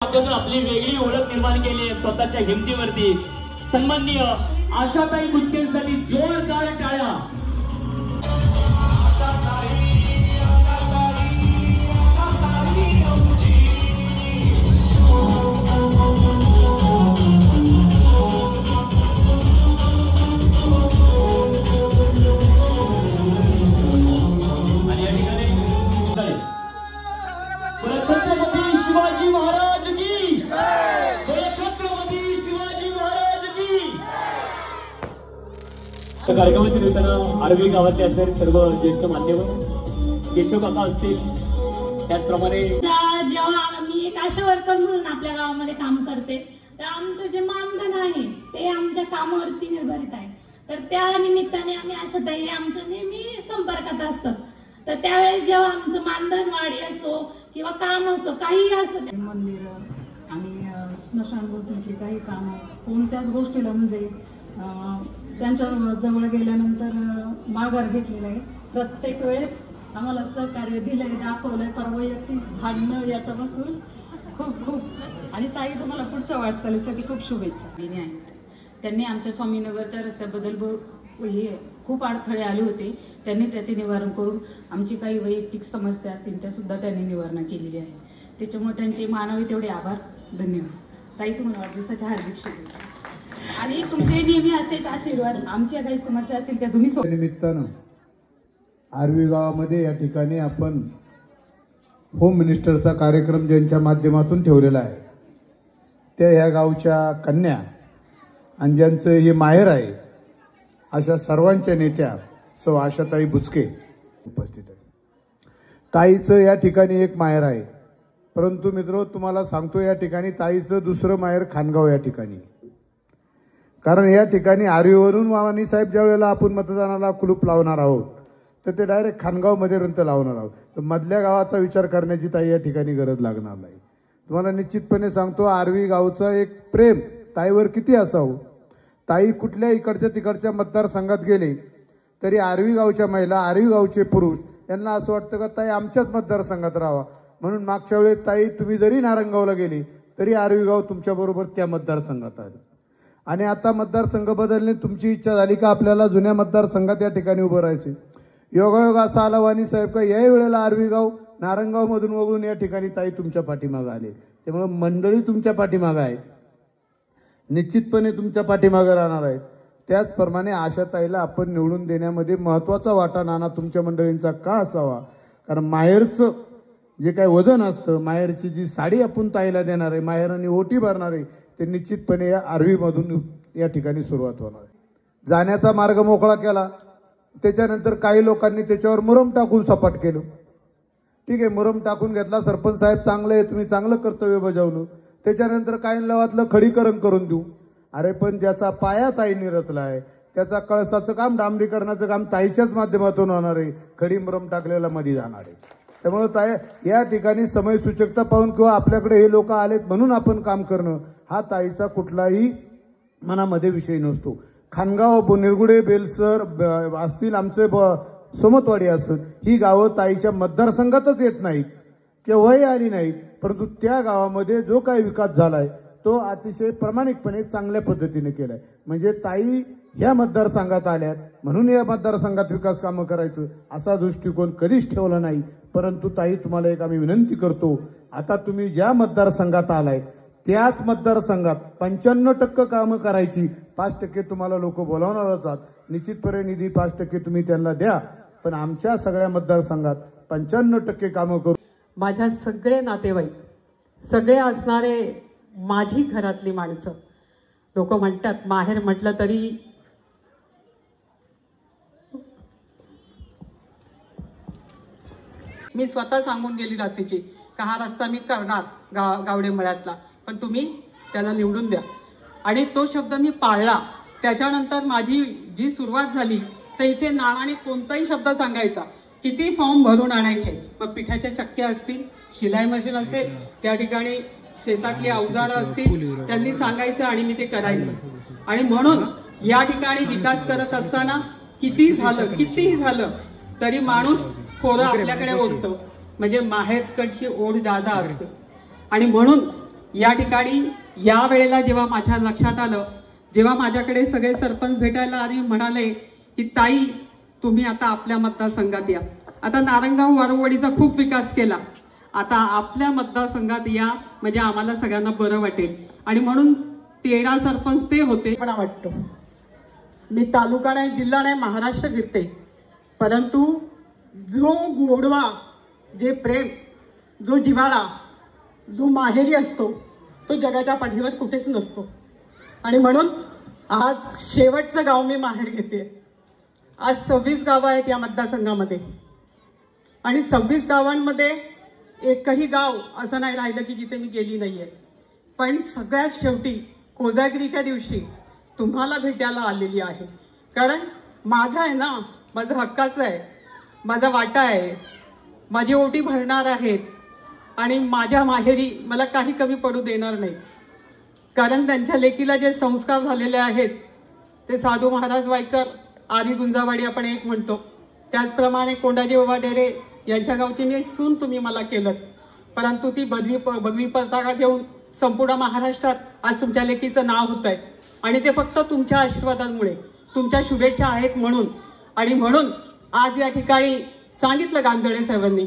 माध्यमातून आपली वेगळी ओळख निर्माण केली आहे स्वतःच्या हिमतीवरती। सन्माननीय आशाताई बुचकेंसाठी जोरदार टाळ्या। छत्रपती शिवाजी महाराज की जय, छत्रपती शिवाजी महाराज की। त्या कार्यक्रमाच्या निमित्तानं आरवी गावातले असणारे सर्व ज्येष्ठ मान्यवर केशव काका असतील, त्याचप्रमाणे जेव्हा मी एक आशा वर्कर म्हणून आपल्या गावामध्ये काम करते तर आमचं जे मानधन आहे ते आमच्या कामावरती निर्भरित आहे। तर त्या निमित्ताने आम्ही आशाताई आमच्या नेहमी संपर्कात असतात। तर त्यावेळेस जेव्हा आमचं मानधन वाढी असो किंवा काम असो काहीही असो, मंदिर आणि स्मशानभूमीचे काही काम कोणत्याच गोष्टीला म्हणजे त्यांच्या जवळ गेल्यानंतर माघार घेतलेला आहे। प्रत्येक वेळेस आम्हाला सहकार्य दिलंय, दाखवलंय। पर वैयक्तिक भांडणं याच्यापासून खूप आणि ताई तुम्हाला पुढच्या वाटचालीसाठी खूप शुभेच्छा। त्यांनी आमच्या स्वामीनगरच्या रस्त्याबद्दल हे खूप अडथळे आले होते, त्यांनी त्याचे निवारण करून आमची काही वैयक्तिक समस्या असतील त्या सुद्धा त्यांनी निवारण केलेली आहे। त्याच्यामुळे त्यांचे मानवी तेवढे आभार, धन्यवाद। ताई तुम्हाला वाढदिवसाच्या हार्दिक शुभेच्छा आणि तुमचे नेहमी असेच आशीर्वाद। आमच्या काही समस्या असतील त्या तुम्ही निमित्तानं आरवी गावामध्ये या ठिकाणी आपण होम मिनिस्टरचा कार्यक्रम ज्यांच्या माध्यमातून ठेवलेला आहे त्या या गावच्या कन्या आणि ज्यांचं हे माहेर आहे अशा सर्वांच्या नेत्या सौ आशाताई बुचके उपस्थित आहेत। ताईचं या ठिकाणी एक माहेर आहे, परंतु मित्र तुम्हाला सांगतो या ठिकाणी ताईचं दुसरं माहेर खानगाव या ठिकाणी। कारण या ठिकाणी आरवीवरून वाणी साहेब ज्या वेळेला आपण मतदानाला कुलूप लावणार आहोत तर ते डायरेक्ट खानगावमध्ये रंत लावणार आहोत, तर मधल्या गावाचा विचार करण्याची ताई या ठिकाणी गरज लागणार नाही। तुम्हाला निश्चितपणे सांगतो आरवी गावचं एक प्रेम ताईवर किती असावं। ताई कुठल्या इकडच्या तिकडच्या मतदारसंघात गेले तरी आरवी गावच्या महिला, आरवी गावचे पुरुष यांना असं वाटतं का ताई आमच्याच मतदारसंघात राहावा। म्हणून मागच्या वेळेस ताई तुम्ही जरी नारंगावला गेली तरी आरवी गाव तुमच्याबरोबर त्या मतदारसंघात आहे। आणि आता मतदारसंघ बदलणे तुमची इच्छा झाली का आपल्याला जुन्या मतदारसंघात या ठिकाणी उभं राहायचे। योगायोग असा आला वाणी साहेब का याही वेळेला आरवी गाव नारंगावमधून वगळून या ठिकाणी ताई तुमच्या पाठीमागं आले। त्यामुळे मंडळी तुमच्या पाठीमागं आहे, निश्चितपणे तुमच्या पाठीमागे राहणार आहेत। त्याचप्रमाणे आशाताईला आपण निवडून देण्यामध्ये महत्त्वाचा वाटा नाना तुमच्या मंडळींचा का असावा, कारण माहेरचं जे काही वजन असतं, माहेरची जी साडी आपण ताईला देणार आहे, माहेरांनी ओटी भरणार आहे, ते निश्चितपणे या आरवीमधून या ठिकाणी सुरुवात होणार आहे। जाण्याचा मार्ग मोकळा केला, त्याच्यानंतर काही लोकांनी त्याच्यावर मुरम टाकून सपाट केलं। ठीक आहे, मुरम टाकून घेतला, सरपंच साहेब चांगले आहे, तुम्ही चांगलं कर्तव्य बजावलं। त्याच्यानंतर काही लवातलं खडीकरण करून देऊ। अरे पण ज्याचा पाया ताईंनी रचला आहे त्याचा कळसाचं काम, डांबरीकरणाचं काम ताईच्याच माध्यमातून होणार आहे, खडी मुरम टाकलेला मध्ये जाणार आहे। त्यामुळे ताई या ठिकाणी समय सूचकता पाहून किंवा आपल्याकडे हे लोक आलेत म्हणून आपण काम करणं हा ताईचा कुठलाही मनामध्ये विषय नसतो। खानगाव, निरगुडे, बेलसर असतील, आमचे सोमतवाडी असेल, ही गावं ताईच्या मतदारसंघातच येत नाहीत, केव्हाही आली नाहीत, परंतु त्या गावामध्ये जो काही विकास झालाय तो अतिशय प्रामाणिकपणे चांगल्या पद्धतीने केलाय। म्हणजे ताई ह्या मतदारसंघात आल्यात म्हणून या मतदारसंघात विकास कामं करायचं असा दृष्टिकोन कधीच ठेवला नाही। परंतु ताई तुम्हाला एक आम्ही विनंती करतो, आता तुम्ही ज्या मतदारसंघात आलाय त्याच मतदारसंघात 95% कामं करायची, 5% तुम्हाला लोक बोलावणारच आहात। निश्चितपणे निधी 5% तुम्ही त्यांना द्या, पण आमच्या सगळ्या मतदारसंघात 95% कामं करू। माझ्या सगळे नातेवाईक, सगळे असणारे माझी घरातली माणसं, लोक म्हणतात माहेर म्हटलं तरी मी स्वतः सांगून गेली रात्रीची का हा रस्ता मी करणार गावडे मळ्यातला, पण तुम्ही त्याला निवडून द्या। आणि तो शब्द मी पाळला। त्याच्यानंतर माझी जी सुरुवात झाली तर इथे नानाने कोणताही शब्द सांगायचा, किती फॉर्म भरून आणायचे, मग पिठाच्या चक्क्या असतील, शिलाई मशीन असेल, त्या ठिकाणी शेतातली अवजारं असतील, त्यांनी सांगायचं आणि मी ते करायचं। आणि म्हणून या ठिकाणी विकास करत असताना कितीही झालं तरी माणूस खोरं आपल्याकडे ओढतो, म्हणजे माहेरकडची ओढ जादा असते। आणि म्हणून या ठिकाणी या वेळेला जेव्हा माझ्या लक्षात आलं, जेव्हा माझ्याकडे सगळे सरपंच भेटायला आणि म्हणाले की ताई तुम्ही आता आपल्या मतदारसंघात या, आता नारायणगाव वारुवडीचा खूप विकास केला, आता आपल्या मतदारसंघात या म्हणजे आम्हाला सगळ्यांना बरं वाटेल. आणि म्हणून 13 सरपंच ते होते. पण वाटतो मी तालुका नाही, जिल्हा नाही, महाराष्ट्र फिरते, परंतु जो गोडवा, जे प्रेम, जो जिव्हाळा, जो माहेरी असतो तो जगाच्या पाठीवर कुठेच नसतो. आणि म्हणून आज शेवटचं गाव मी माहेर घेते. आज 26 गावं आहेत या मतदारसंघामध्ये आणि 26 गावांमध्ये एकही गाव असं नाही राहिलं की जिथे मी गेली नाहीये. पण सगळ्यात शेवटी कोजागिरीच्या दिवशी तुम्हाला भेटायला आलेली आहे. कारण माझं आहे ना, माझं हक्काचं आहे, माझा वाटा आहे, माझी ओटी भरणार आहेत आणि माझ्या माहेरी मला काही कमी पडू देणार नाही. कारण त्यांच्या लेकीला जे संस्कार झालेले आहेत ते साधू महाराज वायकर, आरी गुंजावाडी आपण एक म्हणतो, त्याचप्रमाणे कोंडाजी बाबा डेरे यांच्या गावची मी सून तुम्ही मला केलं. परंतु ती भगवी पताका घेऊन संपूर्ण महाराष्ट्रात आज तुमच्या लेकीचं नाव होत आहे आणि ते फक्त तुमच्या आशीर्वादांमुळे, तुमच्या शुभेच्छा आहेत म्हणून. आणि म्हणून आज या ठिकाणी सांगितलं गांधळे साहेबांनी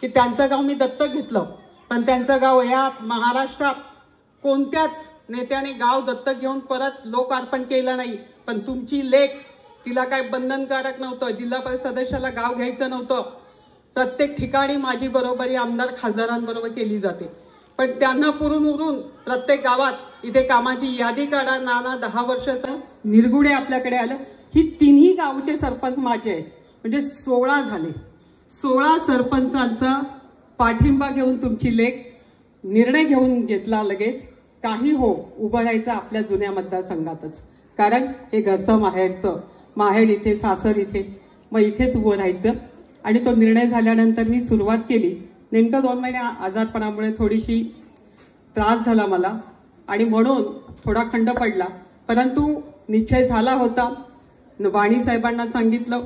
की त्यांचं गाव मी दत्तक घेतलं, पण त्यांचं गाव या महाराष्ट्रात कोणत्याच नेत्याने गाव दत्तक घेऊन परत लोकार्पण केलं नाही. पण तुमची लेक, तिला काय बंधनकारक नव्हतं, जिल्हा परिषद सदस्याला गाव घ्यायचं नव्हतं. प्रत्येक ठिकाणी माझी बरोबरी आमदार खासदारांबरोबर केली जाते, पण त्यांना पुरून उरून प्रत्येक गावात इथे कामाची यादी काढा. नाना 10 वर्ष निरगुडे आपल्याकडे आलं. ही तिन्ही गावचे सरपंच माझे आहेत, म्हणजे 16 झाले. 16 सरपंचांचा पाठिंबा घेऊन तुमची लेक निर्णय घेऊन घेतला लगेच, काही हो उभं राहायचं आपल्या जुन्या मतदारसंघातच. कारण हे घरचं माहेर इथे, सासर इथे, मग इथेच उभं राहायचं. आणि तो निर्णय झाल्यानंतर मी सुरुवात केली. नेमकं 2 महिने आजारपणामुळे थोडीशी त्रास झाला मला आणि म्हणून थोडा खंड पडला, परंतु निश्चय झाला होता. वाणी साहेबांना सांगितलं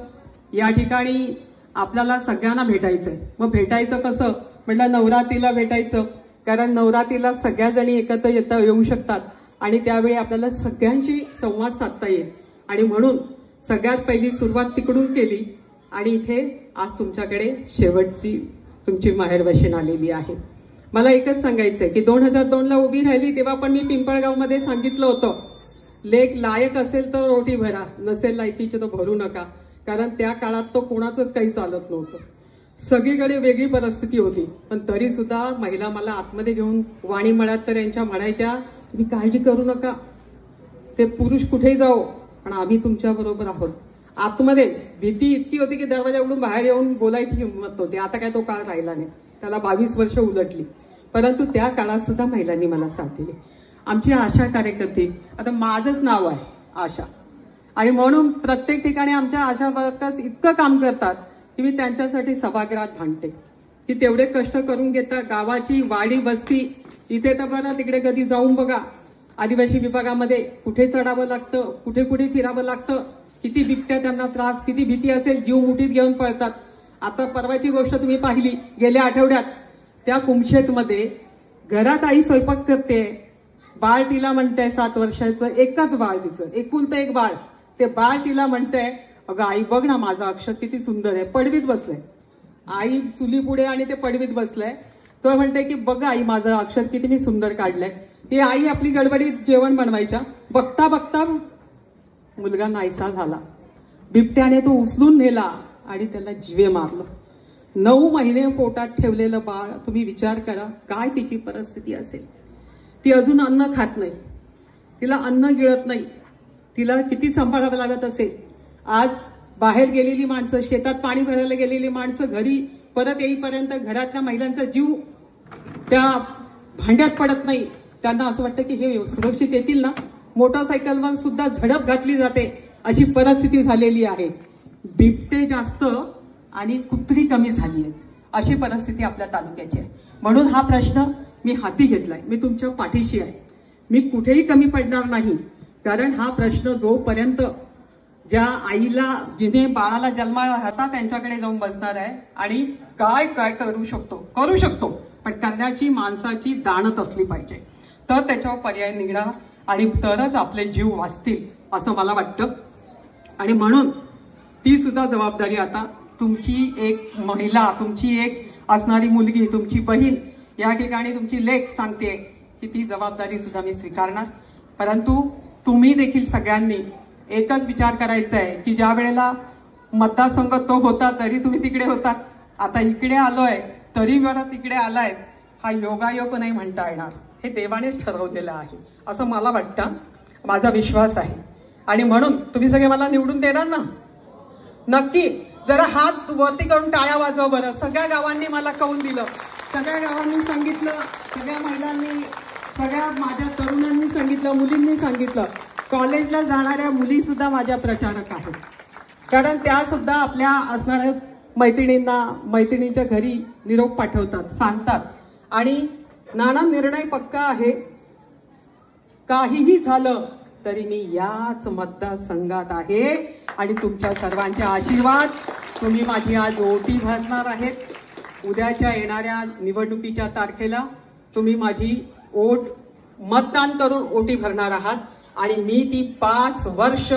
या ठिकाणी आपल्याला सगळ्यांना भेटायचंय. मग भेटायचं कसं म्हटलं, नवरात्रीला भेटायचं, कारण नवरात्रीला सगळ्या जणी एकत्र येऊ शकतात आणि त्यावेळी आपल्याला सगळ्यांशी संवाद साधता येईल. आणि म्हणून सगळ्यात पहिली सुरुवात तिकडून केली आणि इथे आज तुमच्याकडे शेवटची तुमची माहेरवाशीण आलेली आहे. मला एकच सांगायचंय की 2002ला उभी राहिली तेव्हा पण मी पिंपळगावमध्ये सांगितलं होतं, लेक लायक असेल तर रोटी भरा, नसेल लायकीचे तर भरू नका. कारण त्या काळात तो कोणाचंच काही चालत नव्हतं, सगळीकडे वेगळी परिस्थिती होती. पण तरी सुद्धा महिला मला आतमध्ये घेऊन वाणी मळ्यात तर यांच्या म्हणायच्या, तुम्ही काळजी करू नका, ते पुरुष कुठेही जाओ पण आम्ही तुमच्या बरोबर आहोत. आतमध्ये भीती इतकी होती की दरवाजा उघडून बाहेर येऊन बोलायची हिंमत नव्हती. आता काय तो काळ राहिला नाही, त्याला 22 वर्ष उलटली, परंतु त्या काळात सुद्धा महिलांनी मला साथ दिली. आमची आशा कार्यकर्ती, आता माझंच नाव आहे आशा, आणि म्हणून प्रत्येक ठिकाणी आमच्या आशा वर्कर्स इतकं काम करतात की मी त्यांच्यासाठी सभागृहात भांडते की तेवढे कष्ट करून घेतात. गावाची वाडी वस्ती इथे तर बरं, तिकडे कधी जाऊन बघा, आदिवासी विभागामध्ये कुठे चढावं लागतं, कुठे कुठे फिरावं लागतं, किती बिबट्या त्यांना त्रास, किती भीती असेल, जीव मुठीत घेऊन पळतात. आता परवाची गोष्ट तुम्ही पाहिली गेल्या आठवड्यात, त्या कुमशेतमध्ये घरात आई स्वयंपाक करते, बाळ तिला म्हणतंय 7 वर्षाचं, एकच बाळ तिचं, एकुलतं एक बाळ, ते बाळ तिला म्हणतंय, अगं आई बघ ना माझं अक्षर किती सुंदर आहे, पडवीत बसलंय. आई चुली पुढे आणि ते पडवीत बसलंय, तो म्हणतंय की बघ आई माझं अक्षर किती मी सुंदर काढलंय. ती आई आपली गडबडीत जेवण बनवायच्या, बघता बघता मुलगा नाहीसा झाला. बिबट्याने तो उचलून नेला आणि त्याला जीवे मारलं. 9 महिने पोटात ठेवलेलं बाळ, तुम्ही विचार करा काय तिची परिस्थिती असेल. ती अजून अन्न खात नाही, तिला अन्न गिळत नाही, तिला किती सांभाळावं लागत असेल. आज बाहेर गेलेली माणसं, शेतात पाणी भरायला गेलेली माणसं घरी परत येईपर्यंत घरातल्या महिलांचा जीव त्या भांड्यात पडत नाही. त्यांना असं वाटतं की हे सुरक्षित येतील ना. मोटरसायकलवर सुद्धा झडप घातली जाते, अशी परिस्थिती झालेली आहे. बिबटे जास्त आणि कुत्री कमी झाली आहेत, अशी परिस्थिती आपल्या तालुक्याची आहे. म्हणून हा प्रश्न मी हाती घेतलाय. मी तुमच्या पाठीशी आहे, मी कुठेही कमी पडणार नाही. कारण हा प्रश्न जोपर्यंत ज्या आईला, जिने बाळाला जन्माला घातला त्यांच्याकडे जाऊन बसणार आहे आणि काय काय करू शकतो, पण करण्याची माणसाची दाणत असली पाहिजे. तर त्याच्यावर पर्याय निघणार आणि तरच आपले जीव वाचतील असं मला वाटतं. आणि म्हणून ती सुद्धा जबाबदारी आता तुमची एक महिला, तुमची एक असणारी मुलगी, तुमची बहीण, या ठिकाणी तुमची लेक सांगते की ती जबाबदारी सुद्धा मी स्वीकारणार. परंतु तुम्ही देखील सगळ्यांनी एकच विचार करायचा आहे की ज्या वेळेला मतदारसंघ तो होता तरी तुम्ही तिकडे होतात, आता इकडे आलोय तरी परत तिकडे आलाय, हा योगायोग नाही म्हणता येणार. हे देवानेच ठरवलेलं आहे असं मला वाटतं, माझा विश्वास आहे. आणि म्हणून तुम्ही सगळे मला निवडून देणार ना? नक्की. जरा हात वरती करून टाळ्या वाजवा बरं. सगळ्या गावांनी मला कौल दिलं, सगळ्या गावांनी सांगितलं, सगळ्या महिलांनी, सगळ्या माझ्या तरुणांनी सांगितलं, मुलींनी सांगितलं. कॉलेजला जाणाऱ्या मुली सुद्धा माझ्या प्रचारक आहेत, कारण त्या सुद्धा आपल्या असणाऱ्या मैत्रिणींना, मैत्रिणींच्या घरी निरोप पाठवतात, सांगतात. आणि नाना निर्णय पक्का आहे, काहीही झालं तरी मी याच मतदारसंघात आहे आणि तुमच्या सर्वांचे आशीर्वाद, तुम्ही माझी आज ओटी भरणार आहेत. उद्याच्या येणाऱ्या निवडणुकीच्या तारखेला तुम्ही माझी ओट मतदान करून ओटी भरणार आहात. आणि मी ती 5 वर्ष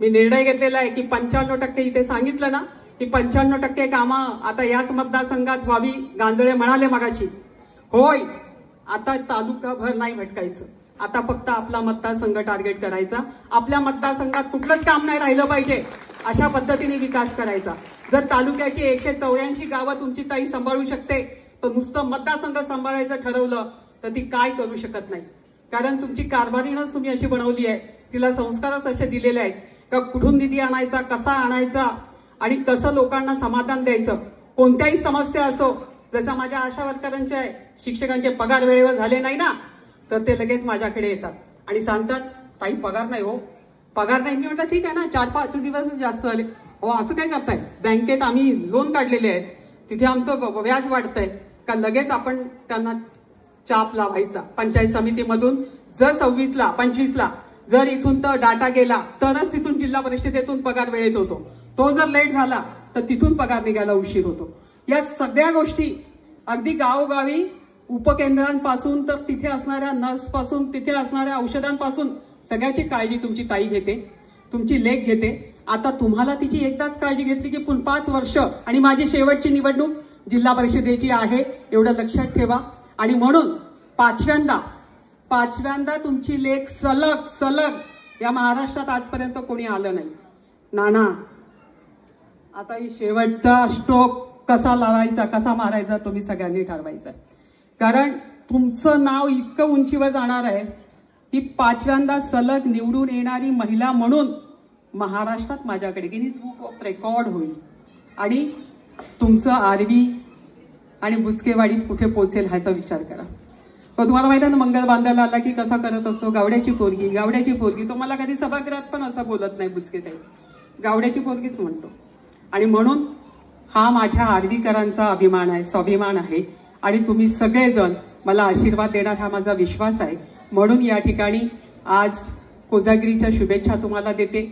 मी निर्णय घेतलेला आहे की 95% इथे सांगितलं ना की 95% कामं आता याच मतदारसंघात व्हावी. गांजळे म्हणाले मगाशी, होय आता तालुकाभर नाही भटकायचं, आता फक्त आपला मतदारसंघ टार्गेट करायचा. आपल्या मतदारसंघात कुठलंच काम नाही राहिलं पाहिजे, अशा पद्धतीने विकास करायचा. जर तालुक्याची 184 गावं तुमची ताई सांभाळू शकते, तर नुसतं मतदारसंघ सांभाळायचं ठरवलं तर ती काय करू शकत नाही. कारण तुमची कारभारीनच तुम्ही अशी बनवली आहे, तिला संस्कारच असे दिलेले आहेत का कुठून निधी आणायचा, कसा आणायचा आणि कसं लोकांना समाधान द्यायचं. कोणत्याही समस्या असो, जसं माझ्या आशा वर्करांच्या शिक्षकांचे पगार वेळेवर झाले नाही ना, तर ते लगेच माझ्याकडे येतात आणि सांगतात ताई पगार नाही हो, पगार नाही. मी म्हटलं ठीक आहे ना, 4-5 दिवसच जास्त झाले. हो असं काय करताय, बँकेत आम्ही लोन काढलेले आहेत, तिथे आमचं व्याज वाढतंय का, लगेच आपण त्यांना चाप लावायचा. पंचायत समितीमधून जर 26ला 25ला जर इथून तर डाटा गेला तरच तिथून जिल्हा परिषदेतून पगार वेळेत होतो. तो जर लेट झाला तर तिथून पगार निघायला उशीर होतो. या सगळ्या गोष्टी अगदी गावोगावी उपकेंद्रांपासून तर तिथे असणाऱ्या नर्सपासून तिथे असणाऱ्या औषधांपासून सगळ्याची काळजी तुमची ताई घेते, तुमची लेक घेते. आता तुम्हाला तिची एकदाच काळजी घेतली की 5 वर्ष आणि माझी शेवटची निवडणूक जिल्हा परिषदेची आहे, एवढं लक्षात ठेवा. आणि म्हणून पाचव्यांदा तुमची लेख सलग या महाराष्ट्रात आजपर्यंत कोणी आलं नाही. नाना आता ही शेवटचा स्ट्रोक कसा लावायचा, कसा मारायचा तुम्ही सगळ्यांनी ठरवायचं. कारण तुमचं नाव इतकं उंचीवर जाणार आहे की 5व्यांदा सलग निवडून येणारी महिला म्हणून महाराष्ट्रात माझ्याकडे गिनीज बुक ऑफ रेकॉर्ड होईल. आणि तुमचं आरवी आणि बुचकेवाडी कुठे पोहोचेल ह्याचा विचार करा. पण तुम्हाला माहिती आहे ना, मंगल बांधायला आला की कसा करत असतो, गावड्याची पोरगी. तो मला कधी सभागृहात पण असं बोलत नाही बुचकेताई, गावड्याची पोरगीच म्हणतो. आणि म्हणून हा माझ्या आरवीकरांचा अभिमान आहे, स्वाभिमान आहे. आणि तुम्ही सगळेजण मला आशीर्वाद देणार हा माझा विश्वास आहे. म्हणून या ठिकाणी आज कोजागिरीच्या शुभेच्छा तुम्हाला देते.